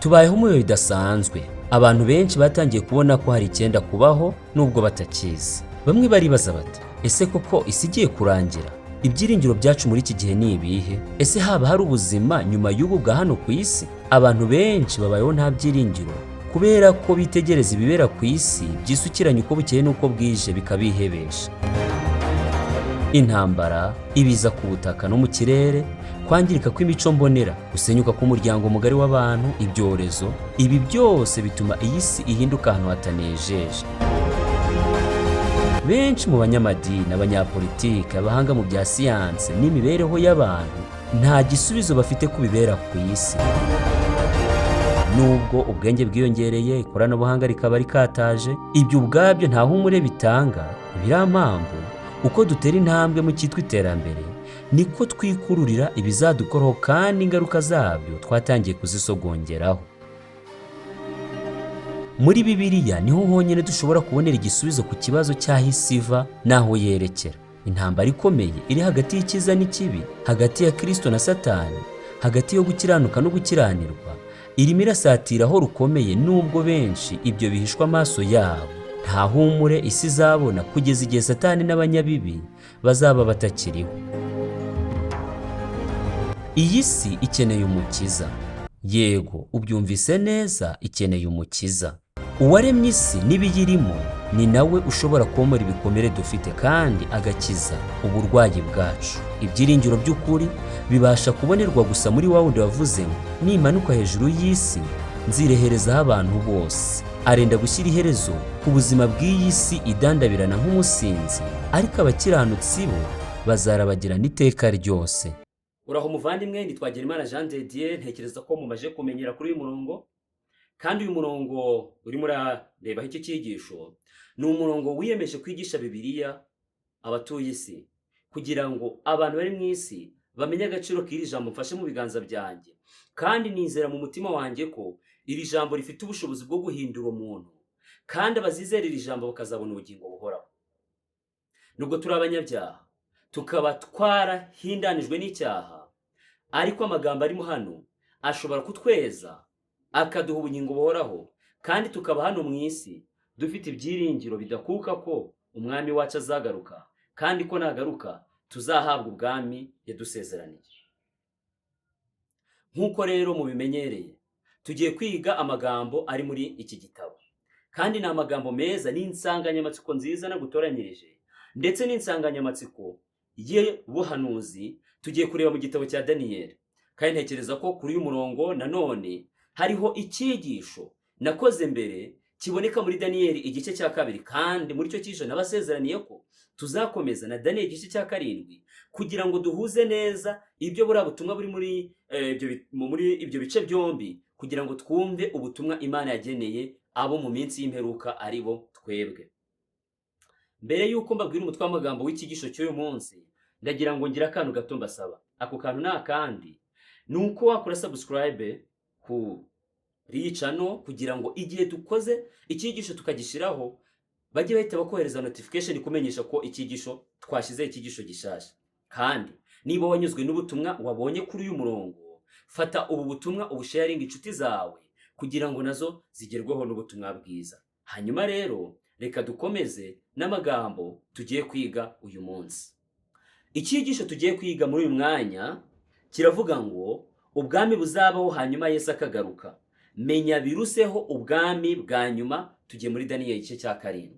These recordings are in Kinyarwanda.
Tubayeho mu bihe bidasanzwe. Abantu benshi batangiye kubona ko hari icyenda kubaho nubwo batakizi. Bamwe baribaza bati, ese koko isi igiye kurangira? Ibyiringiro byacu muri iki gihe ni ibihe? Ese haba hari ubuzima nyuma y'ubu bwa hano ku isi? Abantu benshi babayeho nta byiringiro kubera ko bitegereza ibibera ku isi byisukiranye uko bukeye n'uko bwije bikabihebesha. Intambara, ibiza ku butaka no mu kirere, kwangirika kw'imico mbonera, gusenyuka k'umuryango mugari w'abantu, ibyorezo, ibi byose bituma iyi si ihinduka ahantu hatanejeje. Benshi mu banyamadini, abanyapolitiki, abahanga mu bya siyansi n'imibereho y'abantu nta gisubizo bafite ku bibera ku isi. Nubwo ubwenge bwiyongereye, ikoranabuhanga rikaba rikataje, ibyo ubwabyo nta humure bitanga. Birampamvu uko dutera intambwe mu cyitwa iterambere niko twikururira ibizadukoraho kandi ingaruka zabyo twatangiye kuzisogongeraho. Muri Bibiliya niho honyine dushobora kubonera igisubizo ku kibazo cy'aho isi iva n'aho yerekera. Intambara ikomeye iri hagati y'icyiza n'ikibi, hagati ya Kristo na Satani, hagati yo gukiranuka no gukiranirwa, irimo irasatira aho rukomeye nubwo benshi ibyo bihishwa amaso yabo. Nta humure isi izabona kugeza igihe Satani n'abanyabibi bazaba batakiriho. Iyi si ikeneye umukiza. Yego, ubyumvise neza, ikeneye umukiza. Uwaremye isi n'ibiyirimo ni nawe ushobora komora ibikomere dufite kandi agakiza uburwayi bwacu. Ibyiringiro by'ukuri bibasha kubonerwa gusa muri wa wundi wavuze ngo nimanuka hejuru y'isi nzireherezaho abantu bose. Arenda gushyira iherezo ku buzima bw'iyi si idandabirana nk'umusinzi, ariko abakiranutsi bo bazarabagirana iteka ryose. Uraho muvandimwe, nitwagira Imana Jean de Dieu. Ntekereza ko mumaje kumenyera kuri uyu murongo, kandi uyu murongo urimo urarebaho iki cyigisho ni umurongo wiyemeje kwigisha Bibiliya abatuye isi, kugira ngo abantu bari mu isi bamenye agaciro k'iri jambo mfashe mu biganza byanjye. Kandi nizera mu mutima wanjye ko iri jambo rifite ubushobozi bwo guhindura umuntu, kandi abazizera iri jambo bakazabona ubugingo buhoraho. Nubwo turi abanyabyaha, tukaba twarahindanijwe n'icyaha, ariko amagambo arimo hano ashobora kutweza akaduha ubugingo buhoraho, kandi tukaba hano mu isi dufite ibyiringiro bidakuka ko umwami wacu azagaruka, kandi ko nagaruka tuzahabwa ubwami yadusezeraniye. Nk'uko rero mubimenyereye, tugiye kwiga amagambo ari muri iki gitabo, kandi ni amagambo meza n'insanganyamatsiko nziza nagutoranyirije, ndetse n'insanganyamatsiko y'ubuhanuzi tugiye kureba mu gitabo cya Daniyeli. Kandi ntekereza ko kuri uyu murongo nanone hariho icyigisho nakoze mbere kiboneka muri Daniyeli igice cya 2, kandi muri cyo cyigisho nabasezeraniye ko tuzakomeza na Daniyeli igice cya 7 kugira ngo duhuze neza ibyo buriya butumwa buri muri ibyo bice byombi, kugira ngo twumve ubutumwa Imana yageneye abo mu minsi y'imperuka ari bo twebwe. Mbere y'uko mbabwira umutwe w'amagambo w'icyigisho cy'uyu munsi, ndagira ngo ngira akantu gato mbasaba. Ako kantu ni akandi, ni uko wakora subscribe ku channel kugira ngo igihe dukoze icyigisho tukagishyiraho bajye bahita bakohereza notification ikumenyesha ko icyigisho twashyizeho icyigisho gishasha. Kandi niba wanyuzwe n'ubutumwa wabonye kuri uyu murongo, fata ubu butumwa ubusharing inshuti zawe kugira ngo nazo zigerweho n'ubutumwa bwiza. Hanyuma rero reka dukomeze n'amagambo tugiye kwiga uyu munsi. Icyigisho tugiye kwiga muri uyu mwanya kiravuga ngo ubwami buzabaho hanyuma Yesu akagaruka. Menya biruseho ubwami bwa nyuma. Tugiye muri Daniyeli igice cya 7.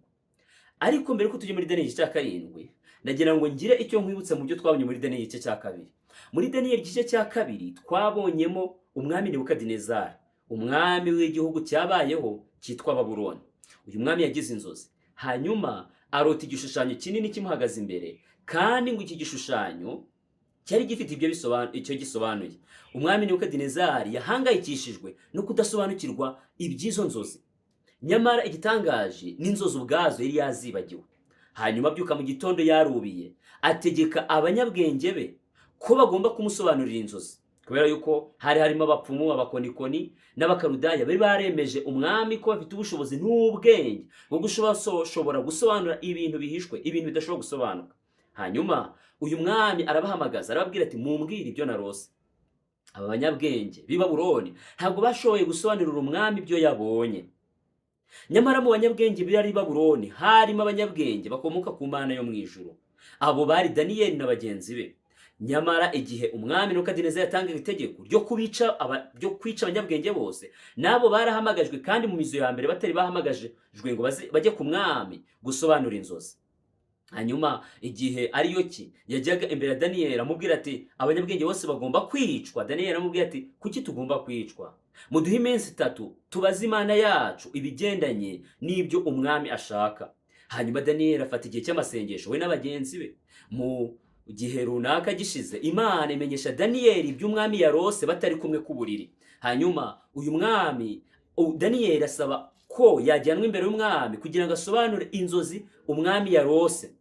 Ariko mbere ko tujye muri Daniyeli igice cya 7, nagira ngo ngire icyo nkwibutsa mu byo twabonye muri Daniyeli igice cya 2. Muri Daniyeli igice cya 2 twabonyemo umwami Nebukadinezari, umwami w'igihugu cyabayeho cyitwa Babuloni. Uyu mwami yagize inzozi, hanyuma arota igishushanyo kinini kimuhagaze imbere, kandi ngo iki gishushanyo cyari gifite icyo gisobanuye. Umwami Nebukadinezari yahangayikishijwe no kudasobanukirwa iby'izo nzozi, nyamara igitangaje n'inzozi ubwazo yari yazibagiwe. Hanyuma abyuka mu gitondo yarubiye, ategeka abanyabwenge be ko bagomba kumusobanurira inzozi, kubera yuko hari harimo abapfumu, abakonikoni n'abakarudaya bari baremeje umwami ko bafite ubushobozi n'ubwenge bwo gushobora gusobanura ibintu bihishwe, ibintu bidashobora gusobanuka. Hanyuma uyu mwami arabahamagaza, arababwira ati mumbwire ibyo narose. aba banyabwenge b'i Babuloni ntabwo bashoboye gusobanurira umwami ibyo yabonye. Nyamara mu banyabwenge b'i Babuloni harimo abanyabwenge bakomoka ku Mana yo mu ijuru. Abo bari Daniyeli na bagenzi be. Nyamara igihe umwami Nebukadinezari yatangaga itegeko ryo kwica abanyabwenge bose, nabo barahamagajwe kandi mu mizo ya mbere batari bahamagajwe ngo bajye ku mwami gusobanura inzozi. Hanyuma igihe ariyo ki yajyaga imbere ya Daniyeli amubwira ati abanyabwenge bose bagomba kwicwa, Daniyeli aramubwira ati kuki tugomba kwicwa? Muduhe iminsi 3 tubaze Imana yacu ibigendanye n'ibyo umwami ashaka. Hanyuma Daniyeli afata igihe cy'amasengesho we n'abagenzi be. Mu gihe runaka gishize, Imana imenyesha Daniyeli iby'umwami yarose batari kumwe ku buriri. Hanyuma uyu mwami Daniyeli asaba ko yajyanwa imbere y'umwami kugira ngo asobanure inzozi umwami yarose.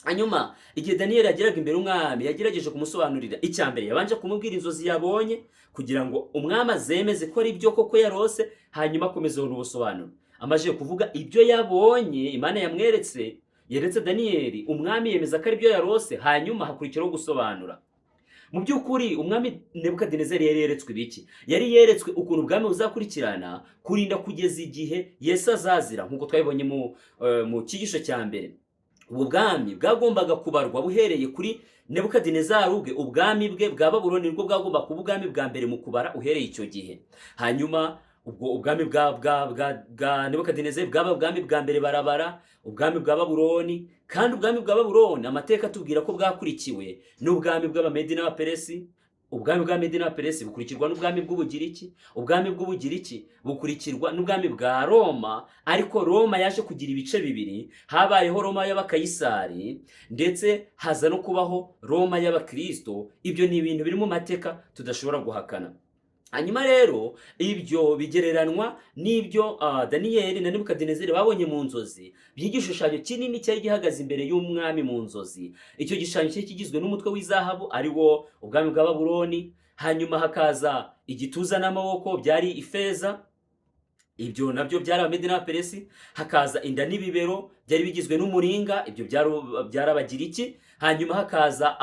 Hanyuma igihe Daniyeli yageraga imbere y'umwami yagerageje kumusobanurira. Icyambere yabanje kumubwira inzozi yabonye kugira ngo umwami azemeze ko ari byo koko yarose, hanyuma akomezeho n'ubusobanuro. Amaze kuvuga ibyo yabonye Imana yeretse Daniyeli, umwami yemeza ko ari byo yarose, hanyuma hakurikiraho gusobanura. Mu by'ukuri umwami Nebukadinezari yari yeretswe ibiki? Yari yeretswe ukuntu ubwami buzakurikirana kurinda kugeza igihe Yesu azazira, nk'uko twabibonye mu cyigisho cya mbere. Ubu bwami bwagombaga kubarwa buhereye kuri Nebukadinezari ubwe. Ubwami bwe bwa Babuloni nibwo bwagomba kuba ubwami bwa mbere mu kubara uhereye icyo gihe. Hanyuma ubwo ubwami bwa Nebukadinezari bwaba ubwami bwa mbere barabara ubwami bwa Babuloni. Kandi ubwami bwa Babuloni amateka atubwira ko bwakurikiwe n'ubwami bw'Abamedi n'Abaperesi. Ubwami bw'Abamedi n'Abaperesi bukurikirwa n'ubwami bw'Ubugiriki. Ubwami bw'Ubugiriki bukurikirwa n'ubwami bwa Roma, ariko Roma yaje kugira ibice bibiri. Habayeho Roma y'Abakayisari ndetse haza no kubaho Roma y'Abakristo. Ibyo ni ibintu biri mu mateka tudashobora guhakana. Hanyuma rero ibyo bigereranwa n'ibyo Daniyeli na Nebukadinezari babonye mu nzozi by'igishushanyo kinini cyari gihagaze imbere y'umwami mu nzozi. Icyo gishushanyo cyari kigizwe n'umutwe w'izahabu ari wo ubwami bwa Babuloni, hanyuma hakaza igituza n'amaboko byari ifeza, ibyo nabyo byari Abamedi n'Abaperesi. Hakaza inda n'ibibero byari bigizwe n'umuringa, ibyo byari Abagiriki. Hanyuma hakaza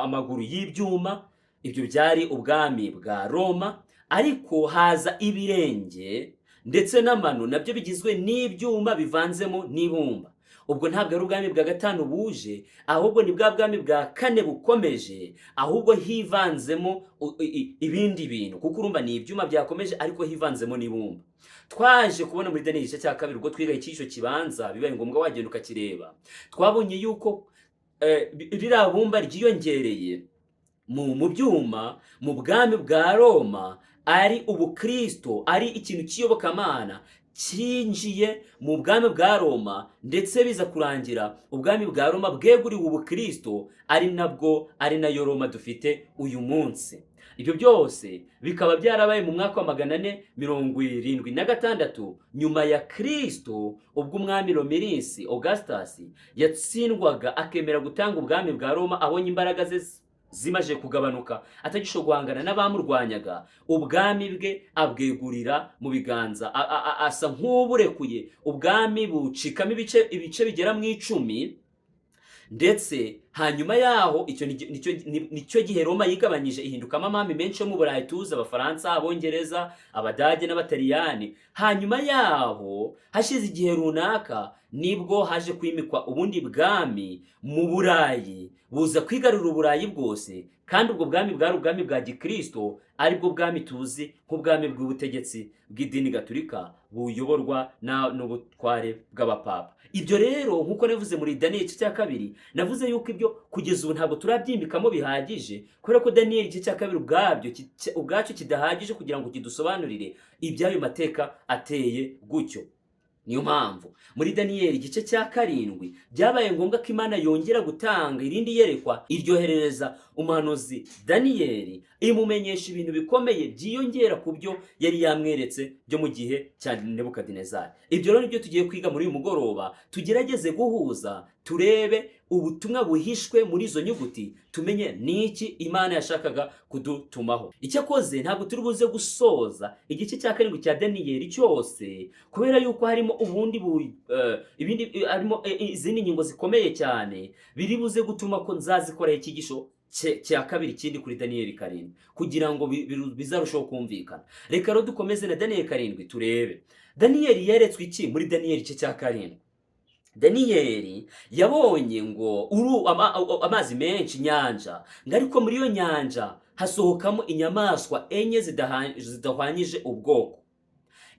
amaguru y'ibyuma, ibyo byari ubwami bwa Roma. Ariko haza ibirenge ndetse n'amano, nabyo bigizwe n'ibyuma bivanzemo n'ibumba. Ubwo ntabwo ari ubwami bwa gatanu buje, ahubwo ni bwa bwami bwa kane bukomeje, ahubwo hivanzemo ibindi bintu, kuko urumva ni ibyuma byakomeje ariko hivanzemo n'ibumba. Twaje kubona muri Daniyeli igice cya 2 ubwo twiga icyisho kibanza, bibaye ngombwa wagenda ukakireba. Twabonye yuko ririya bumba ryiyongereye mu byuma mu bwami bwa Roma ari ubukristo, ari ikintu cy'iyobokamana cyinjiye mu bwami bwa Roma, ndetse biza kurangira ubwami bwa Roma bweguriwe ubukristo, ari nayo Roma dufite uyu munsi. Ibyo byose bikaba byarabaye mu mwaka wa 476 nyuma ya Kristo, ubwo umwami Romirisi Augustus yatsindwaga akemera gutanga ubwami bwa Roma. Abonye imbaraga ze zimaje kugabanuka, atagisho guhangana n'abamurwanyaga, ubwami bwe abwegurira mu biganza, asa nk'uburekuye ubwami bucikamo ibice bigera mu 10. Ndetse hanyuma yaho nicyo gihe Roma yigabanyije ihindukamo amami menshi yo mu Burayi tuzi, Abafaransa, Abongereza, Abadage n'Abataliyani. Hanyuma yaho hashize igihe runaka nibwo haje kwimikwa ubundi bwami mu Burayi buza kwigarurira Uburayi bwose, kandi ubwo bwami bwari ubwami bwa Gikristo, aribwo bwami tuzi nk'ubwami bw'ubutegetsi bw'idini Gatolika buyoborwa n'ubutware bw'abapapa. Ibyo rero nk'uko navuze muri Daniyeli igice cya 2, navuze yuko ibyo kugeza ubu ntabwo turabyimbikamo bihagije, kubera ko Daniyeli igice cya 2 ubwacyo kidahagije kugira ngo kidusobanurire iby'ayo mateka ateye gutyo. Niyo mpamvu muri Daniyeli igice cya 7 byabaye ngombwa ko Imana yongera gutanga irindi yerekwa, iryoherereza umuhanuzi Daniyeli imumenyesha ibintu bikomeye byiyongera ku byo yari yamweretse byo mu gihe cya Nebukadinezari. Ibyo rero nibyo tugiye kwiga muri uyu mugoroba, tugerageze guhuza, turebe ubutumwa buhishwe muri izo nyuguti, tumenye niki Imana yashakaga kudutumaho. Icyakoze ntabwo turi buze gusoza igice cya 7 cya Daniyeli cyose, kubera yuko harimo harimo izindi nyingo zikomeye cyane biri buze gutuma ko nzazikoraho icyigisho cya kabiri kindi kuri Daniyeli karindwi kugira ngo bizarushaho kumvikana. Reka rero dukomeze na Daniyeli karindwi turebe. Daniyeli yeretswe iki muri Daniyeli igice cya karindwi? Daniyeli yabonye ngo amazi menshi, nyanja, ngo ariko muri iyo nyanja hasohokamo inyamaswa enye zidahwanyije ubwoko.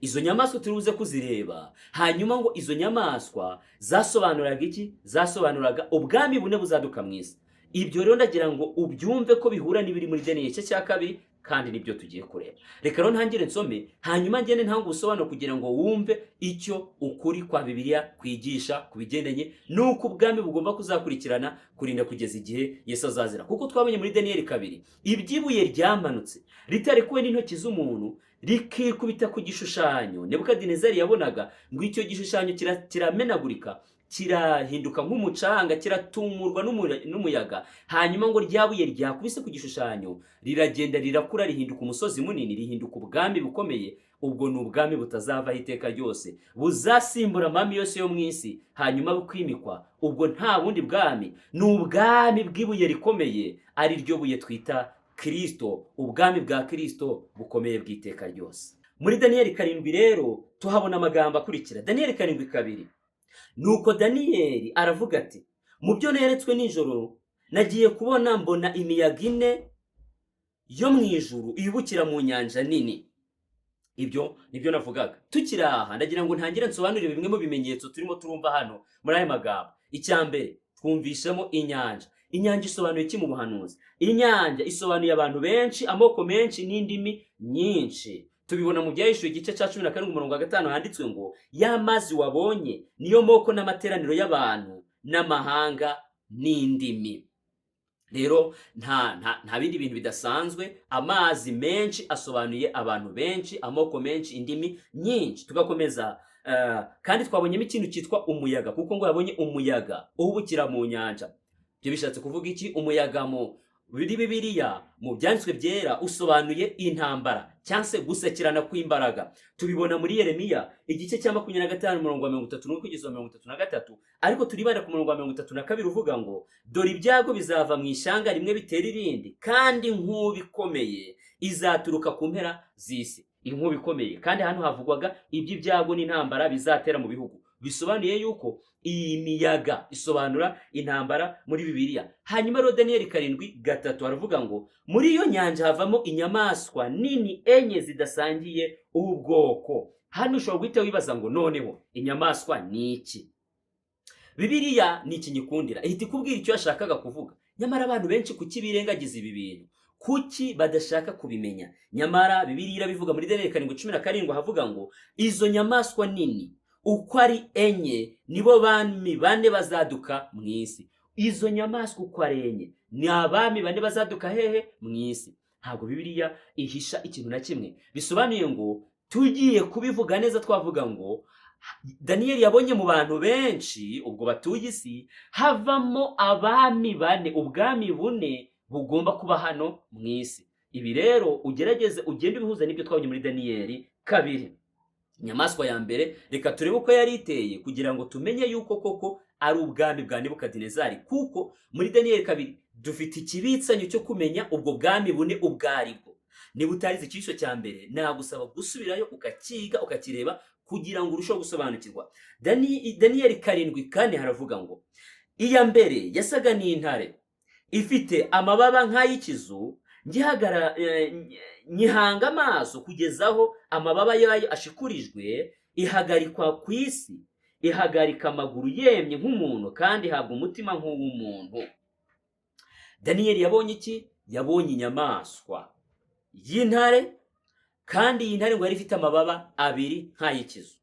Izo nyamaswa turibuze kuzireba, hanyuma ngo izo nyamaswa zasobanuraga iki? Zasobanuraga ubwami bune buzaduka mu isi. Ibyo rero ndagira ngo ubyumve ko bihura n'ibiri muri Daniyeli igice cya kabiri, kandi nibyo tugiye kureba. Reka rero ntangire nsome, hanyuma ngende ntanga ubusobanuro kugira ngo wumve icyo ukuri kwa Bibiliya kwigisha ku bigendanye n'uko ubwami bugomba kuzakurikirana kurinda kugeza igihe Yesu azazira. Kuko twabonye muri Daniyeli kabiri, iby'ibuye ryamanutse ritarekuwe n'intoki z'umuntu rikikubita ku gishushanyo Nebukadinezari yabonaga, ngo icyo gishushanyo kiramenagurika, kirahinduka nk'umucanga, kiratumurwa n'umuyaga. Hanyuma ngo ryabuye ryakubise ku gishushanyo riragenda rirakura, rihinduka umusozi munini, rihinduka ubwami bukomeye. Ubwo ni ubwami butazavaho iteka ryose, buzasimbura amami yose yo mu isi, hanyuma bukwimikwa. Ubwo nta bundi bwami, ni ubwami bw'ibuye rikomeye, ari ryo buye twita Kristo, ubwami bwa Kristo bukomeye bw'iteka ryose. Muri Daniyeli karindwi rero tuhabona amagambo akurikira. Daniyeli karindwi kabiri. Nuko Daniyeli aravuga ati, mu byo neretswe nijoro nagiye kubona mbona imiyaga ine yo mu ijuru ihubukira mu nyanja nini. Ibyo nibyo navugaga. Tukiri aha ndagira ngo ntangire nsobanurire bimwe mu bimenyetso turimo turumva hano muri aya magambo. Icya mbere twumvishemo inyanja. Inyanja isobanuye iki mu buhanuzi? Inyanja isobanuye abantu benshi, amoko menshi n'indimi nyinshi. Tubibona mu Byahishuwe igice cya 17:5 handitswe ngo y'amazi wabonye niyo moko n'amateraniro y'abantu n'amahanga n'indimi. Rero nta bindi bintu bidasanzwe, amazi menshi asobanuye abantu benshi, amoko menshi, indimi nyinshi. Tugakomeza kandi twabonyemo ikintu cyitwa umuyaga, kuko ngo yabonye umuyaga uhubukira mu nyanja. Ibyo bishatse kuvuga iki? Umuyaga mu Bibiliya mu byanditswe byera usobanuye intambara cyangwa se gusekirana kw'imbaraga. Tubibona muri Yeremiya igice cya 25:31 kugeza 33, ariko turibanda ku murongo wa 32 uvuga ngo dore ibyago bizava mu ishyanga rimwe bitera irindi, kandi inkubi ikomeye izaturuka ku mpera z'isi. Inkubi ikomeye, kandi hano havugwaga iby'ibyago n'intambara bizatera mu bihugu. Bisobanuye yuko iyi miyaga isobanura intambara muri Bibiliya. Hanyuma rero Daniyeli 7:3 aravuga ngo muri iyo nyanja havamo inyamaswa nini enye zidasangiye ubwoko. Hano ushobora guhita wibaza ngo noneho inyamaswa ni iki? Bibiliya ni ikinyikundira, ihita ikubwira icyo yashakaga kuvuga. Nyamara abantu benshi kuki birengagiza ibi bintu? Kuki badashaka kubimenya? Nyamara Bibiliya irabivuga muri Daniyeli 7:17 havuga ngo izo nyamaswa nini uko ari enye nibo bami bane bazaduka mu isi. Izo nyamaswa uko ari enye ni abami bane bazaduka hehe mu isi. Ntabwo Bibiliya ihisha ikintu na kimwe. Bisobanuye ngo tugiye kubivuga neza twavuga ngo Daniyeli yabonye mu bantu benshi ubwo batuye isi havamo abami bane, ubwami bune bugomba kuba hano mu isi. Ibi rero ugerageze ugende bihuza n'ibyo twabonye muri Daniyeli 2. Inyamaswa ya mbere reka turebe uko yari iteye kugira ngo tumenye yuko koko ari ubwami bwa Nebukadinezari, kuko muri Daniyeli 2 dufite ikibitsanyo cyo kumenya ubwo bwami bune ubwaribwo. Niba utarize icyisho cya mbere nagusaba gusubirayo ukakiga ukakireba kugira ngo urusheho gusobanukirwa. Daniyeli 7:4 haravuga ngo iya mbere yasaga n'intare ifite amababa nk'ay'ikizu, nyihanga amaso kugezaho amababa yayo ashikurijwe, ihagarikwa ku isi, ihagarika amaguru yemye nk'umuntu, kandi ihabwa umutima nk'uw'umuntu. Daniyeli yabonye iki? Yabonye inyamaswa y'intare, kandi iyi ntare ngo yari ifite amababa abiri nk'ay'ikizu.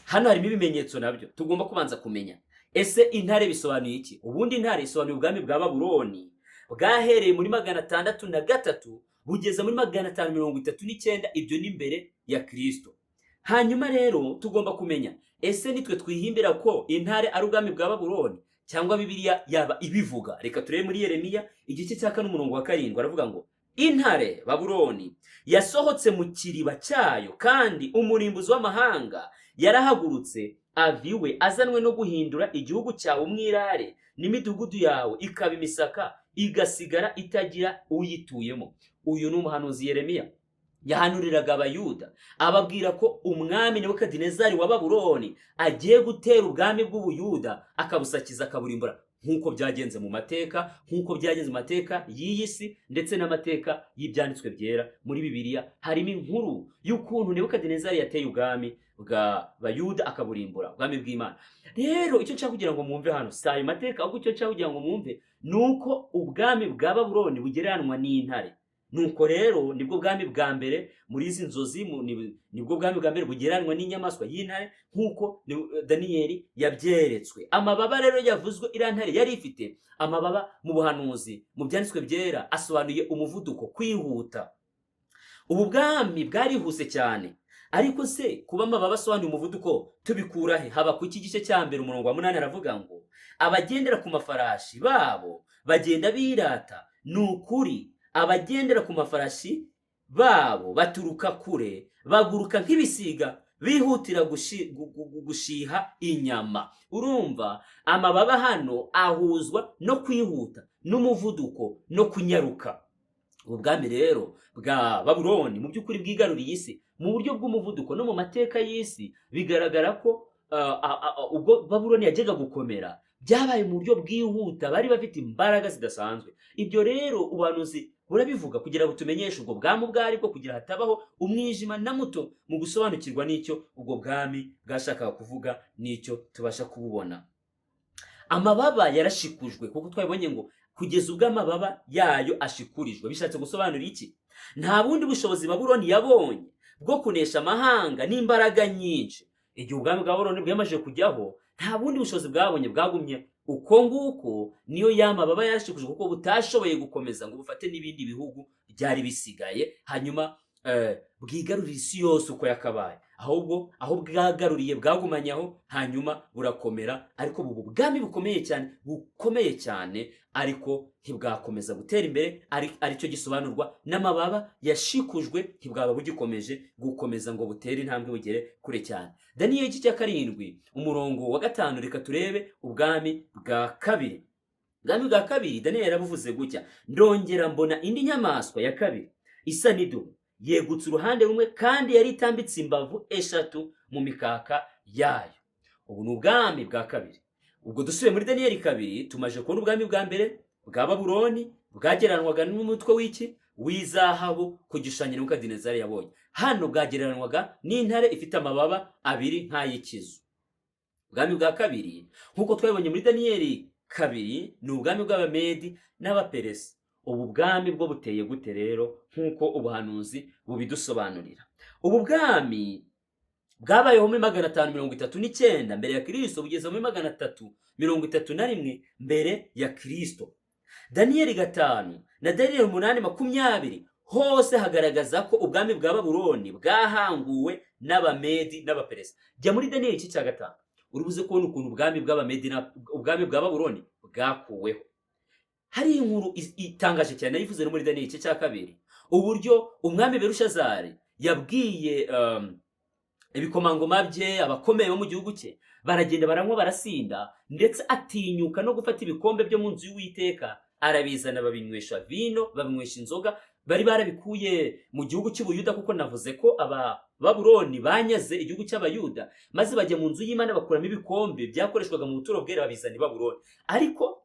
Hano harimo ibimenyetso nabyo tugomba kubanza kumenya. Ese intare bisobanuye iki? Ubundi intare isobanuye ubwami bwa Babuloni bwahereye muri 603 bugeza muri 539. Ibyo ni mbere ya Kristo. Hanyuma rero tugomba kumenya, ese nitwe twihimbira ko intare ari ubwami bwa Babuloni cyangwa Bibiliya yaba ibivuga? Reka turebe muri Yeremiya igice cya 4:7 aravuga ngo intare Babuloni yasohotse mu kiriba cyayo, kandi umurimbuzi w'amahanga yarahagurutse aviwe azanwe no guhindura igihugu cyawe umwirare n'imidugudu yawe ikaba imisaka igasigara itagira uyituyemo. Uyu ni umuhanuzi Yeremiya yahanuriraga abayuda ababwira ko umwami Nebukadinezari wa Babuloni agiye gutera ubwami bw'ubuyuda akabusakiza akaburimbura, nk'uko byagenze mu mateka y'iyi si ndetse n'amateka y'ibyanditswe byera. Muri Bibiliya harimo inkuru y'ukuntu Nebukadinezari yateye ubwami bw'abayuda akaburimbura, ubwami bw'Imana. Rero icyo nshaka kugira ngo mwumve hano si ayo mateka, ahubwo icyo nshaka kugira ngo mwumve ni uko ubwami bwa Babuloni bugereranwa n'intare. Nuko rero nibwo bwami bwa mbere muri izi nzozi, nibwo bwami bwa mbere bugereranwa n'inyamaswa y'intare, nk'uko Daniyeli yabyeretswe. Amababa rero yavuzwe iriya ntare yari ifite amababa mu buhanuzi, mu byanditswe byera, asobanuye umuvuduko, kwihuta. Ubu bwami bwarihuse cyane. Ariko se kuba amababa asobanuye umuvuduko tubikura he? Haba ku iki gice cya mbere umurongo wa 8 aravuga ngo abagendera ku mafarashi babo bagenda birata. Ni ukuri, abagendera ku mafarashi babo baturuka kure, baguruka nk'ibisiga, bihutira gushiha inyama. Urumva, amababa hano ahuzwa no kwihuta, n'umuvuduko, no kunyaruka. Ubwami rero bwa Babuloni mu by'ukuri bwigaruriye isi mu buryo bw'umuvuduko. No mu mateka y'isi bigaragara ko ubwo Babuloni yajyaga gukomera byabaye mu buryo bwihuta, bari bafite imbaraga zidasanzwe. Ibyo rero ubuhanuzi burabivuga kugira ngo tumenyeshe ubwo bwami ubwo aribwo, kugira hatabaho umwijima na muto mu gusobanukirwa n'icyo ubwo bwami bwashakaga kuvuga n'icyo tubasha kububona. Amababa yarashikujwe, kuko twabonye ngo kugeza ubwo amababa yayo ashikurijwe. Bishatse gusobanura iki? Nta bundi bushobozi Babuloni yabonye bwo kunesha amahanga n'imbaraga nyinshi. Igihe ubwami bwa Babuloni bwamaze kujyaho, nta bundi bushobozi bwabonye, bwagumye uko nguko. Niyo yamababa yarashikujwe kuko butashoboye gukomeza ngo bufate n'ibindi bihugu byari bisigaye hanyuma bwigarurira isi yose uko yakabaye. Ahubwo aho bwagaruriye bwagumanyaho hanyuma burakomera. Ariko bubu bwami bukomeye cyane ariko ntibwakomeza gutera imbere. Aricyo gisobanurwa n'amababa yashikujwe, ntibwaba bugikomeje gukomeza ngo butere intambwe bugere kure cyane. Daniyeli igice cya 7 umurongo wa 5, reka turebe ubwami bwa kabiri. Ubwami bwa kabiri Daniyeli yarabuvuze gutya: ndongera mbona indi nyamaswa ya kabiri isa n'idubu, yegutse uruhande rumwe, kandi yari itambitse imbavu 3 mu mikaka yayo. Ubu ni ubwami bwa kabiri. Ubwo dusubiye muri Daniyeli 2 tumaje kubona ubwami bwa mbere bwa Babuloni bwagereranwaga n'umutwe w'izahabu ku gishushanyo Nebukadinezari yabonye. Hano bwagereranwaga n'intare ifite amababa 2 nk'ay'ikizu. Ubwami bwa kabiri nk'uko twabonye muri Daniyeli 2 ni ubwami bw'Abamedi n'Abaperesi. Ubu bwami bwo buteye gute rero nk'uko ubuhanuzi bubidusobanurira? Ubu bwami bwabayeho muri 539 mbere ya Kristo, bugeza muri 331 mbere ya Kristo. Daniyeli 5 na Daniyeli 8:20 hose hagaragaza ko ubwami bwa Babuloni bwahanguwe n'Abamedi n'Abaperesi. Jya muri Daniyeli igice cya 5 urubuze kubona ukuntu ubwami bw'Abamedi ubwami bwa Babuloni bwakuweho. Hari inkuru itangaje cyane yivuze no muri Daniyeli igice cya 2, uburyo umwami Biruseho yabwiye ibikomangoma bye, abakomeye bo mu gihugu cye, baragenda baranywa barasinda, ndetse atinyuka no gufata ibikombe byo mu nzu y'Uwiteka arabizana, babinywesha vino, babinywesha inzoga bari barabikuye mu gihugu cy'Ubuyuda, kuko navuze ko aba Babuloni banyaze igihugu cy'Abayuda, maze bajya mu nzu y'Imana bakuramo ibikombe byakoreshwaga mu buturo bwera babizana i Babuloni. Ariko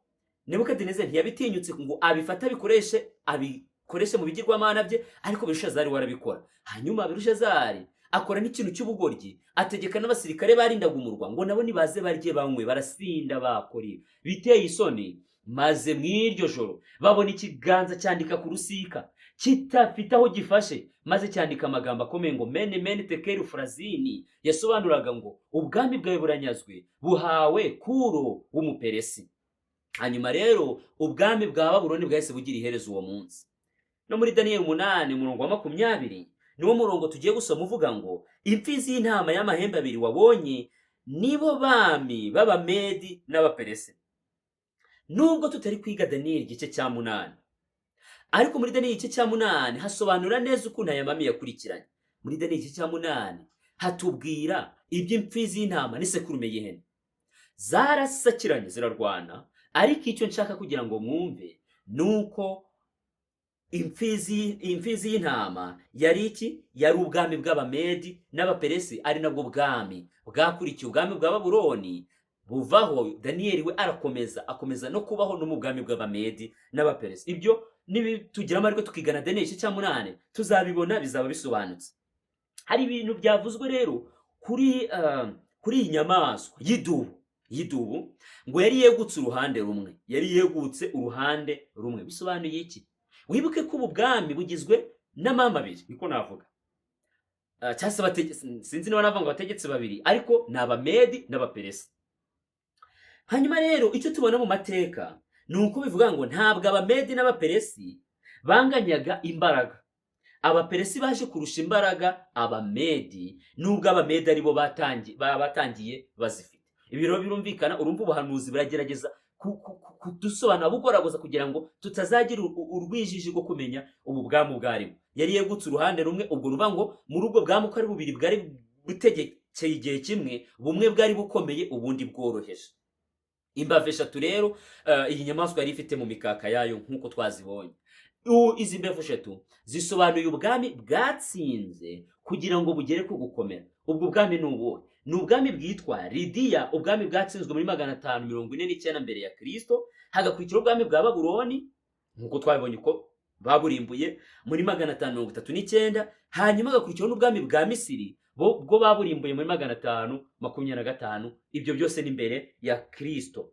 Nebukadinezari ntiyabitinyutse ngo abifata abikoreshe mu bigirwamana bye, ariko Biruseho warabikora. Hanyuma Biruseho akora n'ikintu cy'ubugoryi, ategeka n'abasirikare barindaga umurwa ngo nabo nibaze barye banywe, barasinda bakora biteye isoni. Maze mw'iryo joro babona ikiganza cyandika ku rusika kitafite aho gifashe, maze cyandika amagambo akomeye ngo mene mene tekeri furazini, yasobanuraga ngo ubwami bwawe buranyazwe, buhawe Kuro w'Umuperesi. Hanyuma rero ubwami bwa Babuloni bwahise bugira iherezo uwo munsi. No muri Daniyeli 8 umurongo wa 20 niwo murongo tugiye gusoma uvuga ngo imfizi y'intama y'amahembe 2 wabonye nibo bami b'Abamedi n'Abaperesi. Nubwo tutari kwiga Daniyeli igice cya 8, ariko muri Daniyeli igice cya 8 hasobanura neza ukuntu aya mami yakurikiranye. Muri Daniyeli igice cya 8 hatubwira iby'imfizi y'intama n'isekurume y'ihene. Zarasakiranye zirarwana, ariko icyo nshaka kugira ngo mwumve nuko imfizi y'intama yari iki? Yari ubwami bw'abamedi n'abaperesi, ari nabwo bwami bwakurikiye ubwami bwa Babuloni buvaho. Daniyeli we akomeza no kubaho no mu bwami bw'abamedi n'abaperesi. Ibyo tugira amahirwe tukigana Daniyeli igice cya 8 tuzabibona, bizaba bisobanutse. Hari ibintu byavuzwe rero kuri iyi nyamaswa y'idubu ngo yari yegutse uruhande rumwe. Bisobanuye iki? Wibuke ko ubu bwami bugizwe n'amama abiri, niko navuga. Cyangwa se sinzi niba navuga ngo abategetsi babiri, ariko ni abamedi n'abaperesi. Hanyuma rero icyo tubona mu mateka ni uko bivuga ngo ntabwo abamedi n'abaperesi banganyaga imbaraga. Abaperesi baje kurusha imbaraga abamedi, nubwo abamedi aribo batangiye bazifite. Ibi rero birumvikana, urumva ubuhanuzi buragerageza kudusobanura bugoragoza kugira ngo tutazagira urwijiji rwo kumenya ubu bwami ubwarimo. Yari yegutse uruhande rumwe, ubwo ruvuga ngo muri ubwo bwami uko ari bubiri bwari butegekeye igihe kimwe, bumwe bwari bukomeye ubundi bworoheje. Imbavu eshatu rero iyi nyamaswa yari ifite mu mikaka yayo nk'uko twazibonye. Izi mbavu eshatu zisobanuye ubwami bwatsinze kugira ngo bugere ku gukomera. Ubwo bwami ni ubuhe? Ni ubwami bwitwa Lidiya, ubwami bwatsinzwe muri 549 mbere ya Kristo. Hagakurikira ubwami bwa Babuloni nk'uko twabibonye ko baburimbuye muri 539. Hanyuma hagakurikiraho n'ubwami bwa Misiri bwo baburimbuye muri 525. Ibyo byose ni mbere ya Kristo.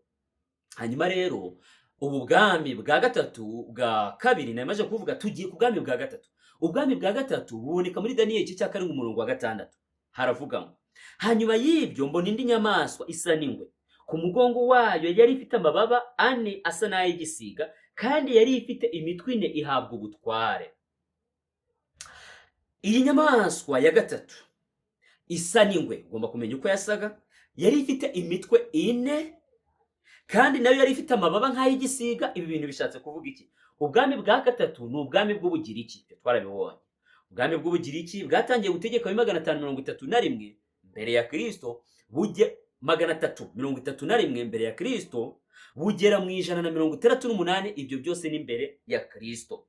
Hanyuma rero ubu bwami bwa gatatu bwa kabiri namaze kuvuga, tugiye ku bwami bwa gatatu. Ubwami bwa gatatu buboneka muri Daniyeli igice cya 7 umurongo wa 6. Haravuga ngo, hanyuma y'ibyo mbona indi nyamaswa isa n'ingwe. Ku mugongo wayo yari ifite amababa 4 asa n'ay'igisiga, kandi yari ifite imitwe 4 ihabwa ubutware. Iyi nyamaswa ya gatatu isa n'ingwe, ugomba kumenya uko yasaga. Yari ifite imitwe 4 kandi nayo yari ifite amababa nk'ay'igisiga. Ibi bintu bishatse kuvuga iki? Ubwami bwa gatatu ni ubwami bw'ubugiriki. Twarabibonye. Ubwami bw'ubugiriki bwatangiye gutegeka muri 531 mbere ya Kristo, 331 mbere ya Kristo, bugera mu 168. Ibyo byose ni mbere ya Kristo.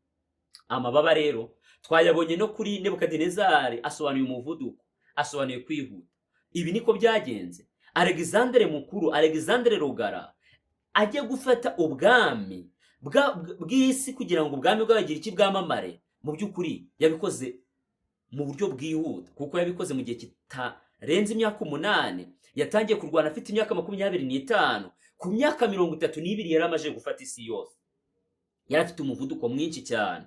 Amababa rero twayabonye no kuri Nebukadinezari, asobanuye umuvuduko, asobanuye kwihuta. Ibi niko byagenze. Alexandre Mukuru, Alexandre Rugara, ajya gufata ubwami bw'isi kugira ngo ubwami bw'abagiriki bwamamare. Mu by'ukuri yabikoze mu buryo bwihuta, kuko yabikoze mu gihe kitarenze imyaka 8. Yatangiye kurwana afite imyaka 25. Ku myaka 32 yari amaze gufata isi yose. Yari afite umuvuduko mwinshi cyane,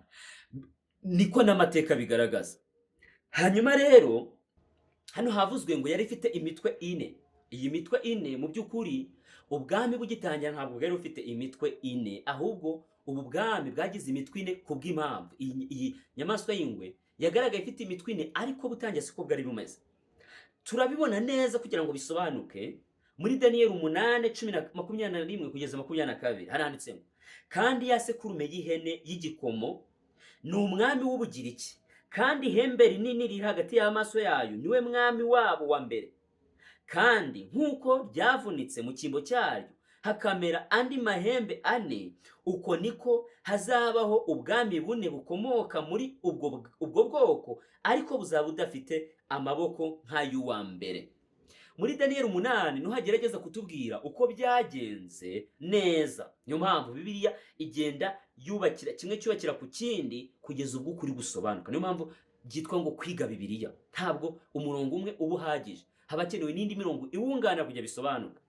niko n'amateka bigaragaza. Hanyuma rero hano havuzwe ngo yari ifite imitwe 4. Iyi mitwe 4 mu by'ukuri ubwami bugitangira ntabwo bwari bufite imitwe 4, ahubwo ubu bwami bwagize imitwe 4 kubw'impamvu iyi nyamaswa y'ingwe yagaragaye ifite imitwe 4, ariko butangiye siko bwari bumeze. Turabibona neza kugira ngo bisobanuke muri Daniyeli 8:21 kugeza 22. Haranditse ngo, kandi ya sekurume y'ihene y'igikomo ni umwami w'ubugiriki, kandi ihembe rinini riri hagati y'amaso yayo niwe mwami wabo wa mbere. Kandi nk'uko ryavunitse mu cyimbo cyayo hakamera andi mahembe 4, uko niko hazabaho ubwami bune bukomoka muri ubwo bwoko, ariko buzaba budafite amaboko nk'ay'uwa mbere. Muri Daniyeli 8 no hagerageza kutubwira uko byagenze neza. Niyo mpamvu Bibiliya igenda yubakira kimwe cyubakira ku kindi kugeza ubwo kuri gusobanuka. Niyo mpamvu byitwa ngo kwiga Bibiliya. Ntabwo umurongo umwe uba uhagije, haba hakenewe n'indi mirongo iwungana kujya bisobanuka.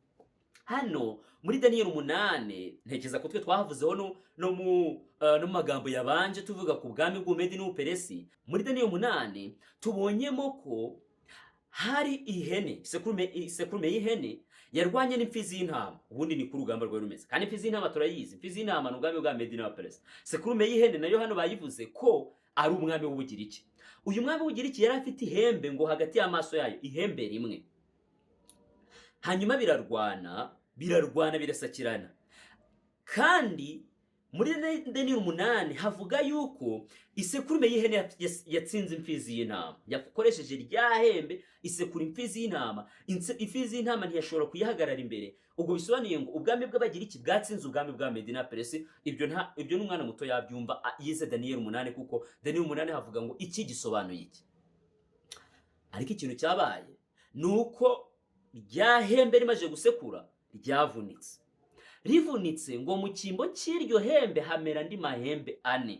Hano muri Daniyeli 8 ntekereza ko twe twahavuzeho no mu magambo yabanje tuvuga ku bwami bw'Umedi n'Uperesi. Muri Daniyeli 8 tubonyemo ko hari ihene, sekurume y'ihene yarwanye n'imfizi y'intama. Ubundi ni ku rugamba rwari rumeze, kandi imfizi y'intama turayizi. Imfizi y'intama ni ubwami bwa Medi n'Abaperesi. Sekurume y'ihene nayo hano bayivuze ko ari umwami w'ubugiriki. Uyu mwami w'ubugiriki yari afite ihembe ngo hagati y'amaso yayo, ihembe rimwe. Hanyuma birarwana birasakirana, kandi muri Daniyeli 8 havuga yuko isekurume y'ihene yatsinze imfizi y'intama, yakoresheje rya hembe isekura imfizi y'intama. Imfizi y'intama ntiyashobora kuyihagarara imbere. Ubwo bisobanuye ngo ubwami bw'abagira iki bwatsinze ubwami bwa Medi na Peresi. Ibyo n'umwana muto yabyumva yize Daniyeli 8, kuko Daniyeli 8 havuga ngo iki gisobanuye iki. Ariko ikintu cyabaye ni uko rya hembe rimaze gusekura ryavunitse. Rivunitse ngo mu cyimbo cy'iryo hembe hamera andi mahembe 4.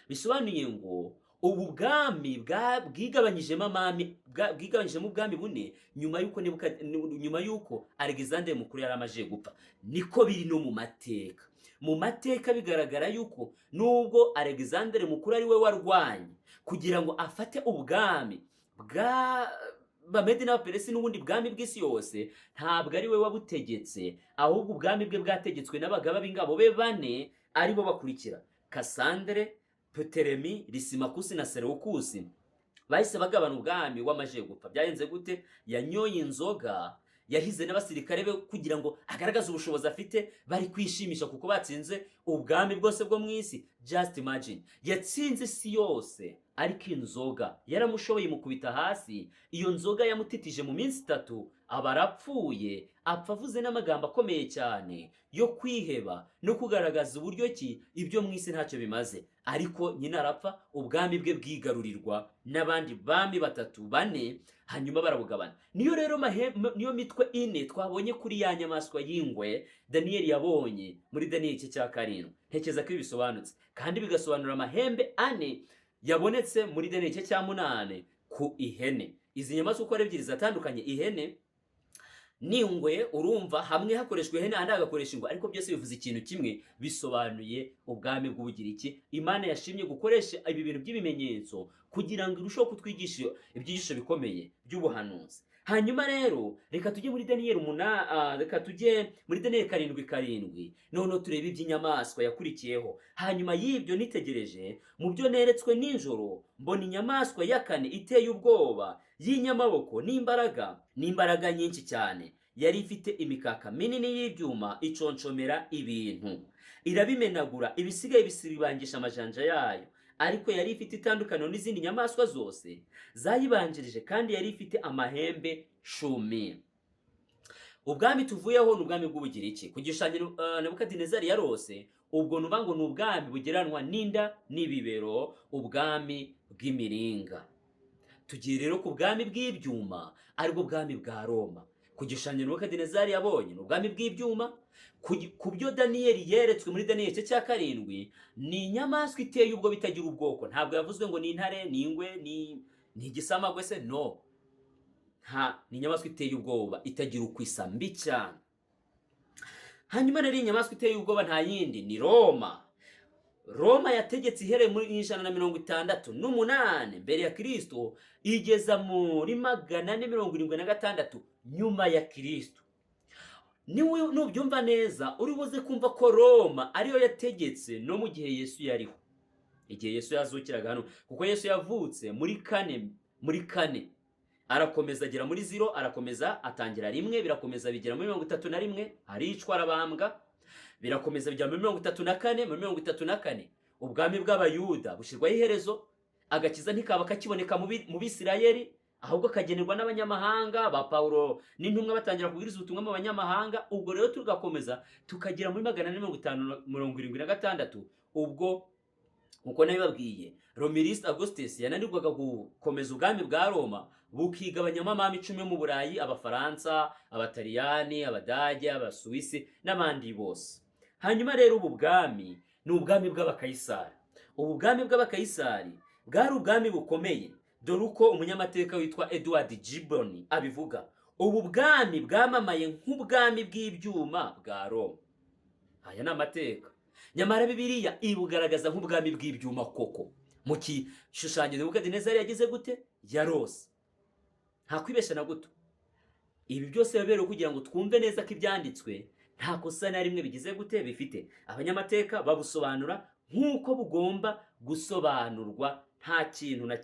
Bisobanuye ngo ubu bwami bwigabanyijemo ubwami bune nyuma yuko Alexander mukuru yari amaze gupfa. Niko biri no mu mateka. Mu mateka bigaragara yuko nubwo Alexander mukuru ari we warwanye kugira ngo afate ubwami ba Medi na Peresi n'ubundi bwami bw'isi yose, ntabwo ari we wabutegetse, ahubwo ubwami bwe bwategetswe n'abagaba b'ingabo be 4 aribo bakurikira: Kasandere, Ptolémée, Lysimachus na Seleucus. Bahise bagabana ubwami wamaje gupfa. Byagenze gute? Yanyoye inzoga, yahize n'abasirikare be kugira ngo agaragaze ubushobozi afite, bari kwishimisha kuko batsinze ubwami bwose bwo mu isi. Just imagine, yatsinze isi yose, ariko inzoga yaramushoboye mukubita hasi. Iyo nzoga yamutitije mu minsi 3, aba arapfuye, apfa avuze n'amagambo akomeye cyane yo kwiheba no kugaragaza uburyo ki ibyo mu isi ntacyo bimaze. Ariko nyina arapfa, ubwami bwe bwigarurirwa n'abandi bami 3 4, hanyuma barabugabana. Niyo mitwe 4 twabonye kuri ya nyamaswa y'ingwe Daniyeli yabonye muri Daniyeli 7. Ntekereza ko bisobanutse, kandi bigasobanura amahembe 4 yabonetse muri Daniyeli 8 ku ihene. Izi nyamaswa uko ari ebyiri zatandukanye, ihene n'ingwe, urumva hamwe hakoreshwa ihene ahandi hagakoresha ingwe, ariko byose bivuze ikintu kimwe, bisobanuye ubwami bw'ubugiriki. Imana yashimye gukoresha ibi bintu by'ibimenyetso kugira ngo irusheho kutwigisha ibyigisho bikomeye by'ubuhanuzi. Hanyuma rero reka tujye muri Daniyeli 8, reka tujye muri Daniyeli 7:7. None turebe iby'inyamaswa yakurikiyeho. Hanyuma y'ibyo nitegereje mu byo neretswe nijoro, mbona inyamaswa ya 4 iteye ubwoba, y'inyamaboko n'imbaraga nyinshi cyane. Yari ifite imikaka minini y'ibyuma, iconshomera ibintu, irabimenagura, ibisigaye bisibangisha amajanja yayo. Ariko yari ifite itandukaniro n'izindi nyamaswa zose zayibanjirije, kandi yari ifite amahembe 10. Ubwami tuvuyeho ni ubwami bw'ubugiriki ku gishushanyo Nebukadinezari yarose. Ubwo nuba ngo ni ubwami bugeranwa n'inda n'ibibero, ubwami bw'imiringa. Tugiye rero ku bwami bw'ibyuma, aribwo bwami bwa Roma. Ku gishushanyo Nebukadinezari yabonye ni ubwami bw'ibyuma. Ku byo Daniyeli yeretswe muri Daniyeli 7, ni inyamaswa iteye ubwo bitagira ubwoko. Ntabwo yavuzwe ngo ni intare, ni ingwe, ni igisamagwe se, no. Ni inyamaswa iteye ubwoba, itagira uko isa, mbi cyane. Hanyuma rero inyamaswa iteye ubwoba nta yindi ni Roma. Roma yategetse ihereye muri 168 mbere ya Kristo, igeza muri 476 nyuma ya Kristo. Nubyumva neza uri buze kumva ko Roma ariyo yategetse no mu gihe Yesu yariho, igihe Yesu yazukiraga hano, kuko Yesu yavutse muri 4, arakomeza agera muri 0, arakomeza atangira 1, birakomeza bigera muri 31, aricwa arabambwa, birakomeza bigera muri 34, muri 34 ubwami bw'abayuda bushyirwaho iherezo, agakiza ntikaba kakiboneka mu Bisirayeli, ahubwo kagenerwa n'abanyamahanga. Ba Paulo n'intumwa batangira kubwiriza ubutumwa mu banyamahanga. Ubwo rero tugakomeza tukagera muri 476, ubwo uko nabibabwiye Romulus Augustus yananirwaga gukomeza ubwami bwa Roma, bukigabanyamo amami 10 mu Burayi: Abafaransa, Abataliyani, Abadage, Abasuwisi n'abandi bose. Hanyuma rero ubu bwami ni ubwami bw'Abakayisari. Ubu bwami bw'Abakayisari bwari ubwami bukomeye, dore uko umunyamateka witwa Edward Gibbon abivuga. Ubu bwami bwamamaye nk'ubwami bw'ibyuma bwa Roma. Aya ni amateka, nyamara Bibiliya ibugaragaza nk'ubwami bw'ibyuma koko. Mu gishushanyo Nebukadinezari yagize gute? Yarose. Nta kwibeshya na guto. Ibi byose biberewe kugira ngo twumve neza ko ibyanditswe nta kosa na rimwe bigize gute bifite. Abanyamateka babusobanura nk'uko bugomba gusobanurwa, nta kintu na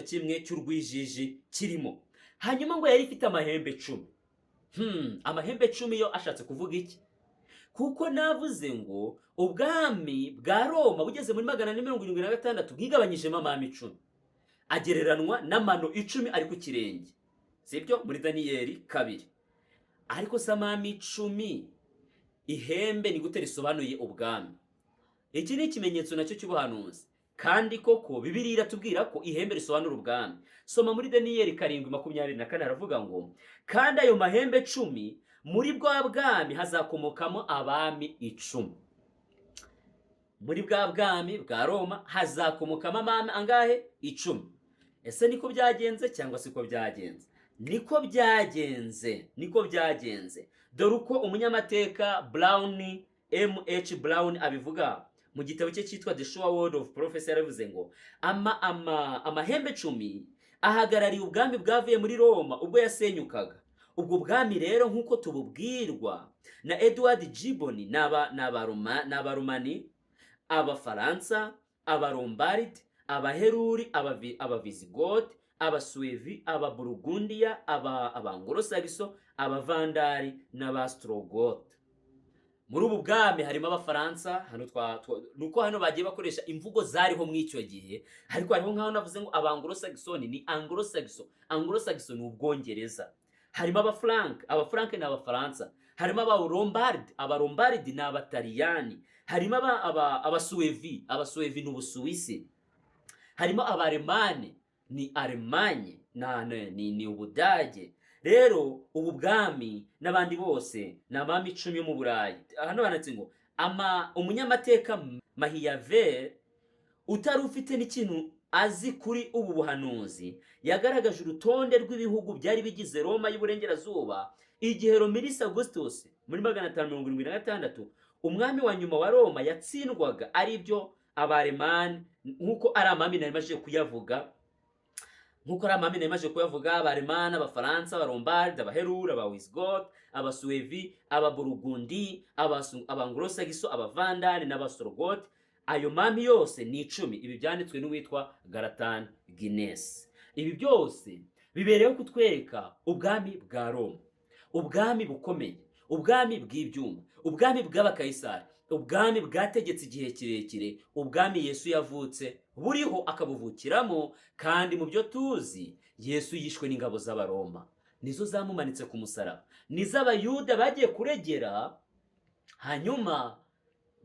kimwe cy'urwijiji kirimo. Hanyuma ngo yari ifite amahembe 10. Amahembe 10 yo ashatse kuvuga iki? kuko navuze ngo ubwami bwa Roma bugeze muri 476 bwigabanyijemo amami 10, agereranwa n'amano 10 ari ku kirenge, sibyo? Muri Daniyeli 2. Ariko se amami 10 ihembe ni gute risobanuye ubwami? Iki ni ikimenyetso nacyo cy'ubuhanuzi, kandi koko Bibiliya iratubwira ko ihembe risobanura ubwami. Soma muri Daniyeli 7:24 haravuga ngo, kandi ayo mahembe 10 muri bwa bwami hazakomokamo abami 10. Muri bwa bwami bwa Roma hazakomokamo amami angahe? 10. Ese niko byagenze cyangwa siko byagenze? Niko byagenze. Dore uko umunyamateka M.H. Brown abivuga mu gitabo cye cyitwa The Sure Word of Prophecy. Yaravuze ngo amahembe 10 ahagarariye ubwami bwavuye muri Roma ubwo yasenyukaga. Ubwo bwami rero nk'uko tububwirwa na Edward Gibbon n'abaromani, abafaransa, abarombardi, abaheruri, abavisigote, abasuevi, ababurgundiya, abangorosagiso, abavandari n'abastrogote. Muri ubu bwami harimo abafaransa. Nuko hano bagiye bakoresha imvugo zariho muri icyo gihe, ariko hariho nk'aho navuze ngo abangorosagisoni ni anglosagiso ni ubwongereza. Harimo abafrank ni abafaransa. Harimo abarombardi ni abataliyani. Harimo abasuevi ni ubusuwisi. Harimo abaremane ni Alemanye ni Ubudage. Rero ubu bwami n'abandi bose ni amami 10 yo mu Burayi. Hano banditse ngo umunyamateka Machiavelli utari ufite n'ikintu azi kuri ubu buhanuzi yagaragaje urutonde rw'ibihugu byari bigize Roma y'Uburengerazuba igihe Romulus Augustus muri 576 umwami wa nyuma wa Roma yatsindwaga, ari byo abaremani, nk'uko ari amami nari maje kuyavuga. Abaremani, abafaransa, abarombardi, abaheruri, abawisigote, abasuevi, ababurugundi, abangorosagiso, abavandari n'abastrogote. Ayo mami yose ni 10. Ibi byanditswe n'uwitwa Garatani Guinness. Ibi byose bibereyeho kutwereka ubwami bwa Roma, ubwami bukomeye, ubwami bw'ibyuma, ubwami bw'abakayisari, ubwami bwategetse igihe kirekire, ubwami Yesu yavutse buriho akabuvukiramo. Kandi mu byo tuzi, Yesu yishwe n'ingabo z'abaroma, nizo zamumanitse ku musaraba, nizo abayuda bagiye kuregera, hanyuma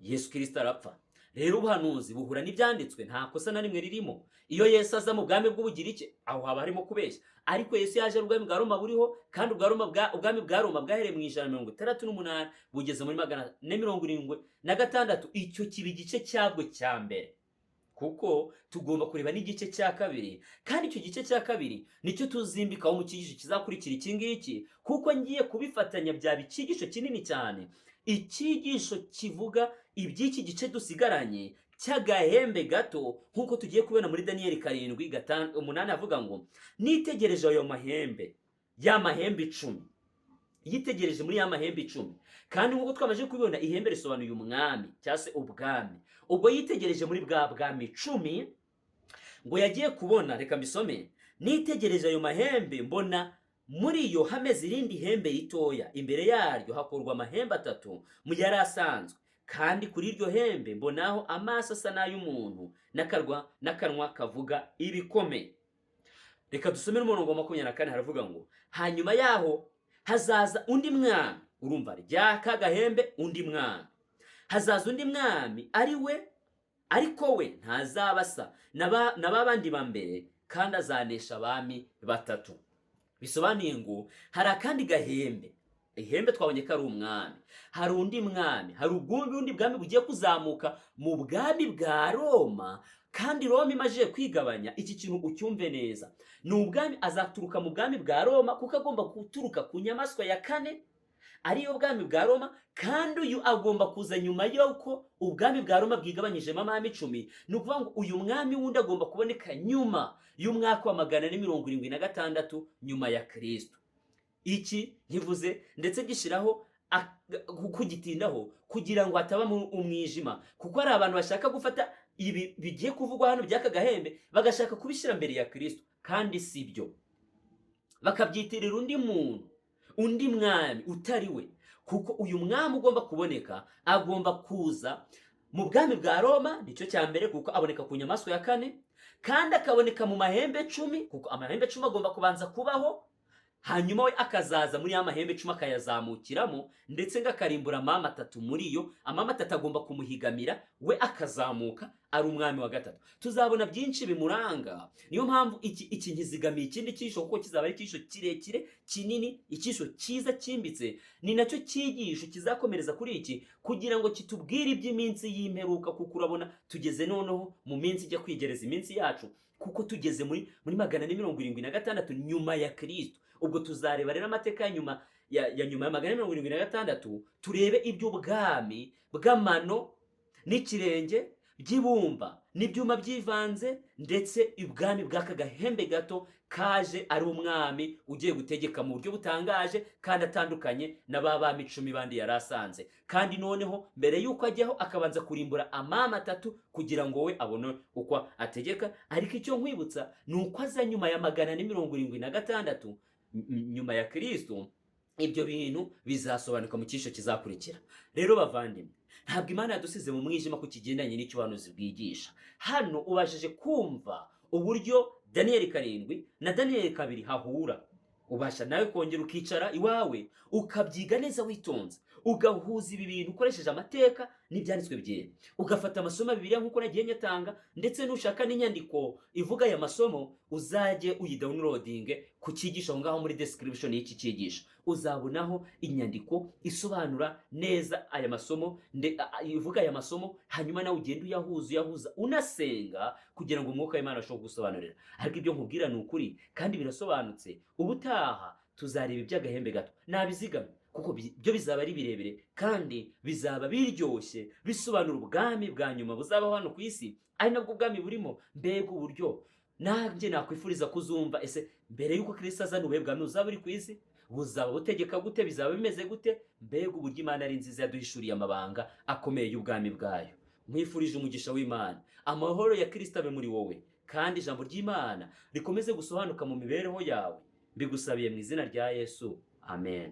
Yesu Kristo arapfa. Rero ubuhanuzi buhura n'ibyanditswe, nta kosa na rimwe ririmo. Iyo Yesu aza mu bwami bw'ubugirike, aho haba harimo kubeshya. Ariko Yesu yaje ubwami bwa Roma buriho, kandi ubwami bwa Roma bwahereye mu 168 bugeze muri 476. Icyo kiba igice cyabwo cya mbere, kuko tugomba kureba n'igice cya kabiri. Kandi icyo gice cya kabiri nicyo tuzimbikaho mu cyigisho kizakurikira iki ngiki, kuko ngiye kubifatanya byaba icyigisho kinini cyane. Icyigisho kivuga iby'iki gice dusigaranye cy'agahembe gato, nk'uko tugiye kubona muri Daniyeli 7:8 avuga ngo, nitegereje ayo mahembe, ya mahembe 10, yitegereje muri ya mahembe 10. Kandi nk'uko twamaze kubibona, ihembe risobanuye umwami cyangwa se ubwami. Ubwo yitegereje muri bwa bwami 10 ngo yagiye kubona, reka mbisome, nitegereje ayo mahembe mbona muri yo hameze irindi hembe ritoya, imbere yaryo hakorwa amahembe 3 mu yari asanzwe, kandi kuri iryo hembe mbonaho amaso asa n'ay'umuntu n'akanwa kavuga ibikomeye. Reka dusome n'umurongo wa 24 haravuga ngo, hanyuma yaho hazaza undi mwami. Urumva ryaka gahembe, undi mwami. Hazaza undi mwami ariko we ntazabasa n'ababandi ba mbere, kandi azanesha abami 3. Bisobanuye ngo hari akandi gahembe. Ihembe twabonye ko ari umwami. Hari undi mwami, hari ubundi bwami bugiye kuzamuka mu bwami bwa Roma. Kandi Roma imaze kwigabanya, iki kintu ucyumve neza, ni ubwami azaturuka mu bwami bwa Roma, kuko agomba guturuka ku nyamaswa ya 4 ariyo bwami bwa Roma. Kandi uyu agomba kuza nyuma y'uko ubwami bwa Roma bwigabanyijemo amami 10. Ni ukuvuga ngo uyu mwami wundi agomba kuboneka nyuma y'umwaka wa 476 nyuma ya Kristo. Iki nkivuze ndetse gishiraho kugitindaho kugira ngo hataba umwijima, kuko hari abantu bashaka gufata ibi bigiye kuvugwa hano by'aka gahembe bagashaka kubishyira mbere ya Kristo, kandi sibyo. Bakabyitirira undi muntu, undi mwami utari we, kuko uyu mwami ugomba kuboneka agomba kuza mu bwami bwa Roma, nicyo cya mbere, kuko aboneka ku nyamaswa ya kane, kandi akaboneka mu mahembe 10, kuko amahembe 10 agomba kubanza kubaho, hanyuma we akazaza muri ya mahembe 10 akayazamukiramo, ndetse ngakarimbura amama 3 muri yo. Amama 3 agomba kumuhigamira, we akazamuka ari umwami wa gatatu. Tuzabona byinshi bimuranga. Niyo mpamvu iki nkizigamiye ikindi cyisho, kuko kizaba ari cyisho kirekire kinini, icyisho cyiza cyimbitse. Ni nacyo cyigisho kizakomereza kuri iki, kugira ngo kitubwire iby'iminsi y'imperuka, kuko urabona tugeze noneho mu minsi ijya kwigereza iminsi yacu, kuko tugeze muri 476 nyuma ya Kristo. Ubwo tuzareba rero amateka ya nyuma ya 476, turebe iby'ubwami bw'amano n'ikirenge by'ibumba n'ibyuma byivanze, ndetse ubwami bw'aka gahembe gato kaje ari umwami ugiye gutegeka mu buryo butangaje kandi atandukanye na ba bami 10 bandi yari asanze. Kandi noneho mbere y'uko ajyaho akabanza kurimbura amama 3 kugira ngo we abone uko ategeka. Ariko icyo nkwibutsa ni uko aza nyuma ya 476 nyuma ya Kristo. Ibyo bintu bizasobanuka mu cyisho kizakurikira. Rero bavandimwe, ntabwo Imana yadusize mu mwijima ku kigendanye n'icyuhanuzi bwigisha. Hano ubashije kumva uburyo Daniyeli 7 na Daniyeli 2 hahura. Ubasha nawe kongera ukicara iwawe ukabyiga neza witonze, ugahuza ibi bintu ukoresheje amateka n'ibyanditswe byera, ugafata amasomo Bibiliya nk'uko nagiye nyatanga, ndetse nushaka n'inyandiko ivuga aya masomo uzajye uyidownloadinge ku cyigisho aho ngaho muri description y'iki cyigisho. Uzabonaho inyandiko isobanura neza aya masomo, ivuga aya masomo, hanyuma nawe ugenda uyahuza unasenga kugira ngo umwuka w'Imana ashobore gusobanurira. Ariko ibyo nkubwira ni ukuri kandi birasobanutse. Ubutaha tuzareba iby'agahembe gato, nabizigamye, kuko byo bizaba ari birebire kandi bizaba biryoshye, bisobanura ubwami bwa nyuma buzabaho hano ku isi, ari nabwo ubwami burimo. Mbega uburyo nanjye nakwifuriza kuzumva, ese mbere y'uko Kristo azana ubuhe bwami buzaba buri ku isi, buzaba butegeka gute, bizaba bimeze gute? Mbega uburyo Imana ari nziza, yaduhishuriye amabanga akomeye y'ubwami bwayo. Mwifurije umugisha w'Imana, amahoro ya Kristo abe muri wowe, kandi ijambo ry'Imana rikomeze gusobanuka mu mibereho yawe. Mbigusabiye mu izina rya Yesu, amen.